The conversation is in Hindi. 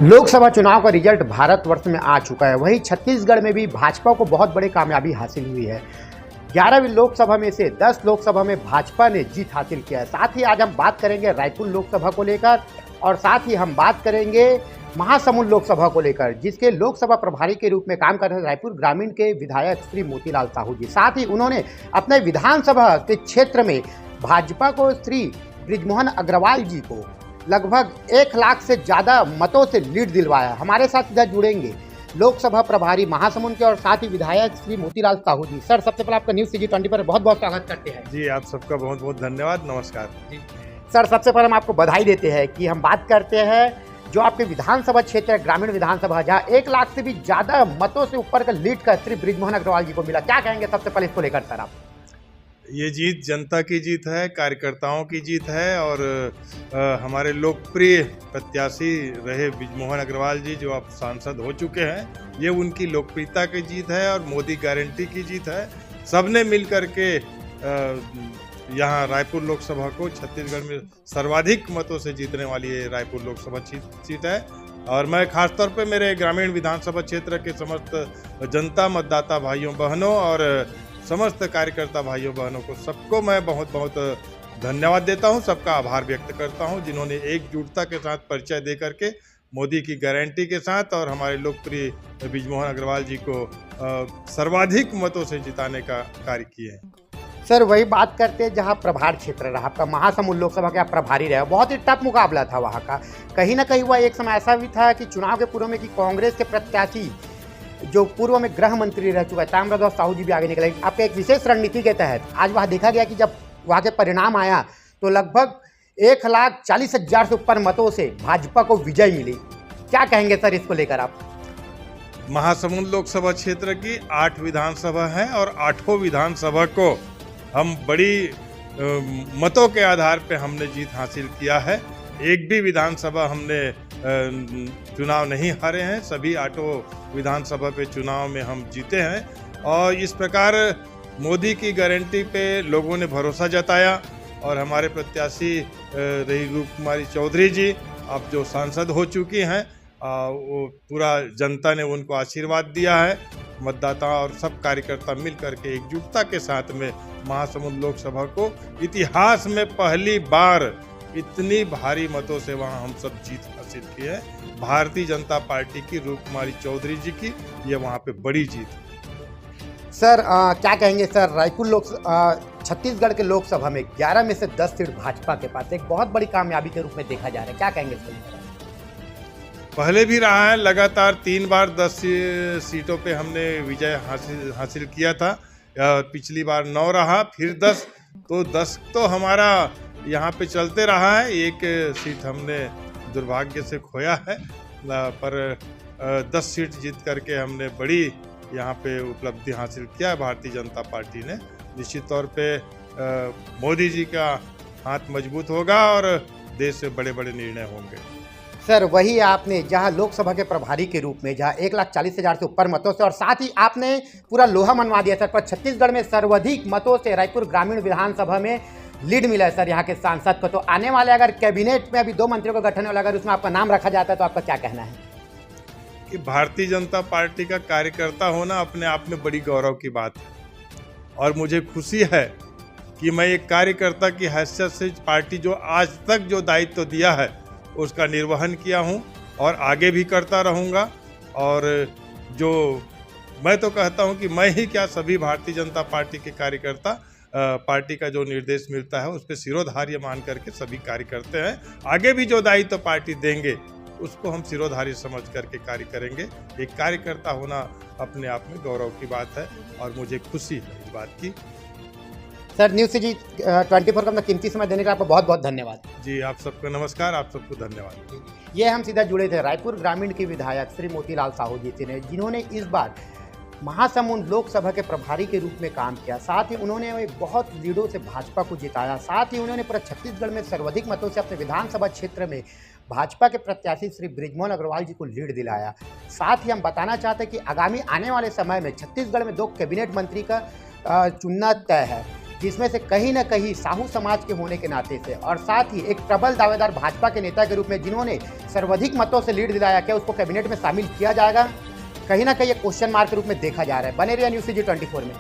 लोकसभा चुनाव का रिजल्ट भारतवर्ष में आ चुका है। वहीं छत्तीसगढ़ में भी भाजपा को बहुत बड़ी कामयाबी हासिल हुई है। 11वीं लोकसभा में से 10 लोकसभा में भाजपा ने जीत हासिल किया है। साथ ही आज हम बात करेंगे रायपुर लोकसभा को लेकर और साथ ही हम बात करेंगे महासमुंद लोकसभा को लेकर, जिसके लोकसभा प्रभारी के रूप में काम कर रहे रायपुर ग्रामीण के विधायक श्री मोतीलाल साहू जी। साथ ही उन्होंने अपने विधानसभा के क्षेत्र में भाजपा को श्री बृजमोहन अग्रवाल जी को लगभग 1 लाख से ज़्यादा मतों से लीड दिलवाया। हमारे साथ इधर जुड़ेंगे लोकसभा प्रभारी महासमुंद के और साथ ही विधायक श्री मोतीलाल साहू जी। सर, सबसे पहले आपका न्यूज़ CG 20 पर बहुत बहुत स्वागत करते हैं। जी, आप सबका बहुत बहुत धन्यवाद, नमस्कार जी। सर, सबसे पहले हम आपको बधाई देते हैं कि हम बात करते हैं जो आपके विधानसभा क्षेत्र है, ग्रामीण विधानसभा, जहाँ 1 लाख से भी ज़्यादा मतों से ऊपर का लीड का श्री बृजमोहन अग्रवाल जी को मिला। क्या कहेंगे सबसे पहले इसको लेकर सर आप? ये जीत जनता की जीत है, कार्यकर्ताओं की जीत है और हमारे लोकप्रिय प्रत्याशी रहे बृजमोहन अग्रवाल जी जो अब सांसद हो चुके हैं, ये उनकी लोकप्रियता की जीत है और मोदी गारंटी की जीत है। सबने मिल करके यहाँ रायपुर लोकसभा को छत्तीसगढ़ में सर्वाधिक मतों से जीतने वाली ये रायपुर लोकसभा सीट है। और मैं खासतौर पे मेरे ग्रामीण विधानसभा क्षेत्र के समस्त जनता, मतदाता भाइयों बहनों और समस्त कार्यकर्ता भाइयों बहनों को सबको मैं बहुत बहुत धन्यवाद देता हूं, सबका आभार व्यक्त करता हूं जिन्होंने एकजुटता के साथ परिचय दे करके मोदी की गारंटी के साथ और हमारे लोकप्रिय बृजमोहन अग्रवाल जी को सर्वाधिक मतों से जिताने का कार्य किए हैं। सर, वही बात करते हैं जहां प्रभार क्षेत्र रहा आपका, महासमुंद लोकसभा के आप प्रभारी रहे, बहुत ही टफ मुकाबला था वहां का। कहीं ना कहीं वह एक समय ऐसा भी था कि चुनाव के पूर्व में कि कांग्रेस के प्रत्याशी जो पूर्व में गृह मंत्री रह चुका है ताम्रध्वज साहू जी भी आगे निकले। आपके एक विशेष रणनीति के तहत आज वहाँ देखा गया कि जब वहाँ के परिणाम आया तो लगभग 1,40,000 से ऊपर मतों से भाजपा को विजय मिली। क्या कहेंगे सर इसको लेकर आप? महासमुंद लोकसभा क्षेत्र की 8 विधानसभा है और 8 विधानसभा को हम बड़ी मतों के आधार पे हमने जीत हासिल किया है। एक भी विधानसभा हमने चुनाव नहीं हारे हैं, सभी 8 विधानसभा पे चुनाव में हम जीते हैं और इस प्रकार मोदी की गारंटी पे लोगों ने भरोसा जताया और हमारे प्रत्याशी रही रूप कुमारी चौधरी जी अब जो सांसद हो चुकी हैं, वो पूरा जनता ने उनको आशीर्वाद दिया है। मतदाता और सब कार्यकर्ता मिल करके एकजुटता के साथ में महासमुंद लोकसभा को इतिहास में पहली बार इतनी भारी मतों से वहां हम सब जीत हासिल की है। भारतीय जनता पार्टी की रूप कुमारी चौधरी जी की ये वहां पे बड़ी जीत है। सर, क्या कहेंगे सर, रायपुर छत्तीसगढ़ के लोकसभा में 11 में से 10 सीट भाजपा के पास, एक बहुत बड़ी कामयाबी के रूप में देखा जा रहा है। क्या कहेंगे सर? पहले भी रहा है, लगातार 3 बार 10 सीटों पे हमने विजय हासिल किया था। पिछली बार 9 रहा, फिर 10, तो 10 तो हमारा यहाँ पे चलते रहा है। एक सीट हमने दुर्भाग्य से खोया है, पर 10 सीट जीत करके हमने बड़ी यहाँ पे उपलब्धि हासिल किया है। भारतीय जनता पार्टी ने निश्चित तौर पे मोदी जी का हाथ मजबूत होगा और देश से बड़े बड़े निर्णय होंगे। सर, वही आपने जहां लोकसभा के प्रभारी के रूप में जहां 1,40,000 से ऊपर मतों से और साथ ही आपने पूरा लोहा मनवा दिया सर, पर छत्तीसगढ़ में सर्वाधिक मतों से रायपुर ग्रामीण विधानसभा में लीड मिला है सर यहाँ के सांसद को। तो आने वाले अगर कैबिनेट में अभी 2 मंत्रियों का गठन वाला अगर उसमें आपका नाम रखा जाता है तो आपका क्या कहना है? कि भारतीय जनता पार्टी का कार्यकर्ता होना अपने आप में बड़ी गौरव की बात है और मुझे खुशी है कि मैं एक कार्यकर्ता की हैसियत से पार्टी जो आज तक जो दायित्व दिया है उसका निर्वहन किया हूं और आगे भी करता रहूंगा। और जो मैं तो कहता हूं कि मैं ही क्या, सभी भारतीय जनता पार्टी के कार्यकर्ता पार्टी का जो निर्देश मिलता है उस पर सिरोधार्य मान करके सभी कार्य करते हैं। आगे भी जो दायित्व पार्टी देंगे उसको हम सिरोधार्य समझ करके कार्य करेंगे। एक कार्यकर्ता होना अपने आप में गौरव की बात है और मुझे खुशी है इस बात की। सर, न्यूज़ CG 24 का अपना कीमती समय देने का आपको बहुत बहुत धन्यवाद। जी, आप सबको नमस्कार, आप सबको धन्यवाद। ये हम सीधा जुड़े थे रायपुर ग्रामीण के विधायक श्री मोतीलाल साहू जी से, जिन्होंने इस बार महासमुंद लोकसभा के प्रभारी के रूप में काम किया। साथ ही उन्होंने बहुत लीडों से भाजपा को जिताया। साथ ही उन्होंने पूरा छत्तीसगढ़ में सर्वाधिक मतों से अपने विधानसभा क्षेत्र में भाजपा के प्रत्याशी श्री बृजमोहन अग्रवाल जी को लीड दिलाया। साथ ही हम बताना चाहते हैं कि आगामी आने वाले समय में छत्तीसगढ़ में 2 कैबिनेट मंत्री का चुनना तय है। जिसमें से कहीं ना कहीं साहू समाज के होने के नाते से और साथ ही एक प्रबल दावेदार भाजपा के नेता के रूप में जिन्होंने सर्वाधिक मतों से लीड दिलाया, क्या उसको कैबिनेट में शामिल किया जाएगा? कहीं ना कहीं एक क्वेश्चन मार्क के रूप में देखा जा रहा है। बने रहिए न्यूज़ CG 24 में।